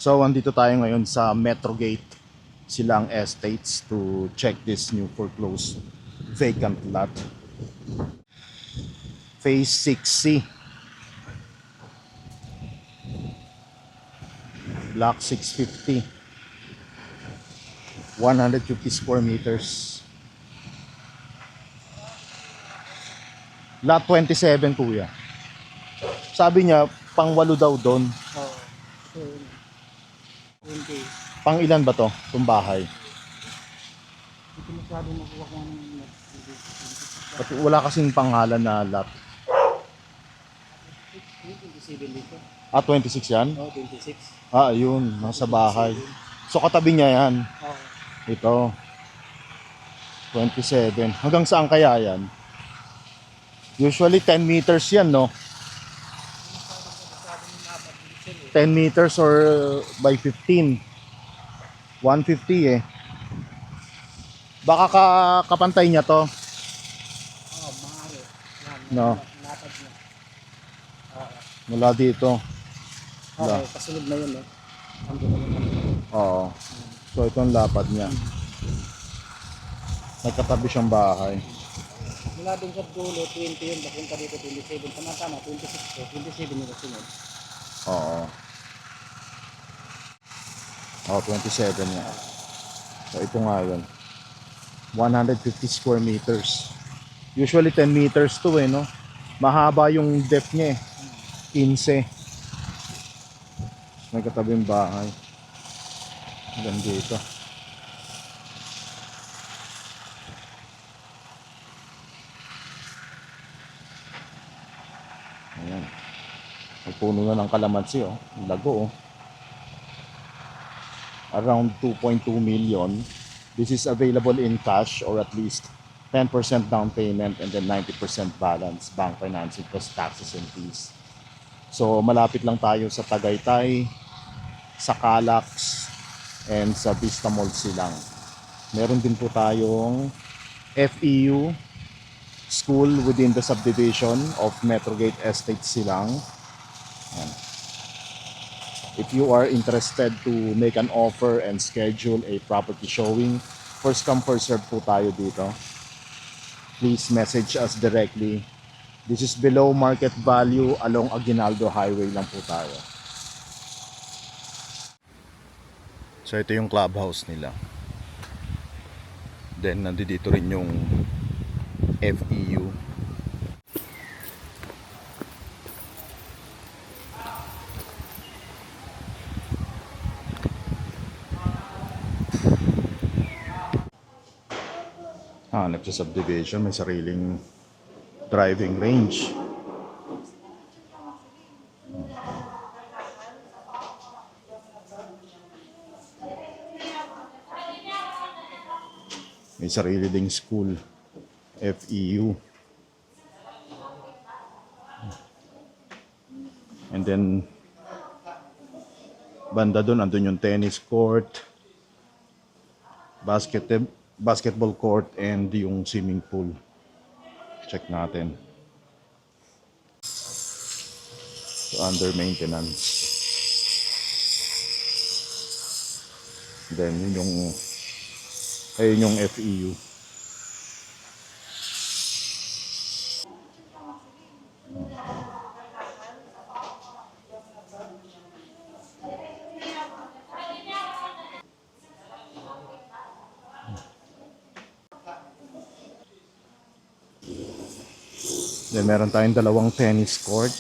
So, andito tayo ngayon sa Metrogate Silang Estates to check this new foreclosed vacant lot. Phase 6C. Block 650. 150 square meters. Lot 27, kuya. Sabi niya, pang 8 daw doon. Oo. So, 20. Pang ilan ba to? Itong bahay. Hindi masyado makuha ko ng At wala kasing pangalan na lot. 27 dito. 26 yan? Oo, 26. Ayun. Nasa bahay. So, katabi niya yan. Oo. Ito. 27. Hanggang saan kaya yan? Usually 10 meters yan, no? 10 meters or by 15. 150 eh. Baka kapantay niya to. Oo, maaari. Yan. No. Lapad niya. Oo. Mula dito. Okay, kasunod na yun eh. Ando na yun. Oo. So ito ang lapad niya. Nagkatabi siyang bahay. Mula dun sa dulo, 20 yun. Papunta dito, 27. Tama-tama, 26 ko. 27 yung kasunod. Oo. Oh, 27 niya. So ito nga yun. 150 square meters. Usually 10 meters to eh, no? Mahaba yung depth niya eh. 15. Nagkatabi yung bahay. Hanggang dito. Ayan. May puno na ng kalamansi, oh. Lago, oh. Around 2.2 million. This is available in cash or at least 10% down payment and then 90% balance, bank financing plus taxes and fees. So malapit lang tayo sa Tagaytay, sa Calax, and sa Vista Mall Silang. Meron din po tayong FEU school within the subdivision of Metrogate Estate Silang. Ayan. If you are interested to make an offer and schedule a property showing, first come first serve po tayo dito. Please message us directly. This is below market value along Aguinaldo Highway lang po tayo. So ito yung clubhouse nila. Then nandito rin yung FEU. Hanap sa subdivision, may sariling driving range. May sarili ding school, FEU. And then banda doon, andun yung tennis court, basketball court, and yung swimming pool. Check natin. So, under maintenance. Then yun yung ayun yung FEU. Then meron tayong dalawang tennis court.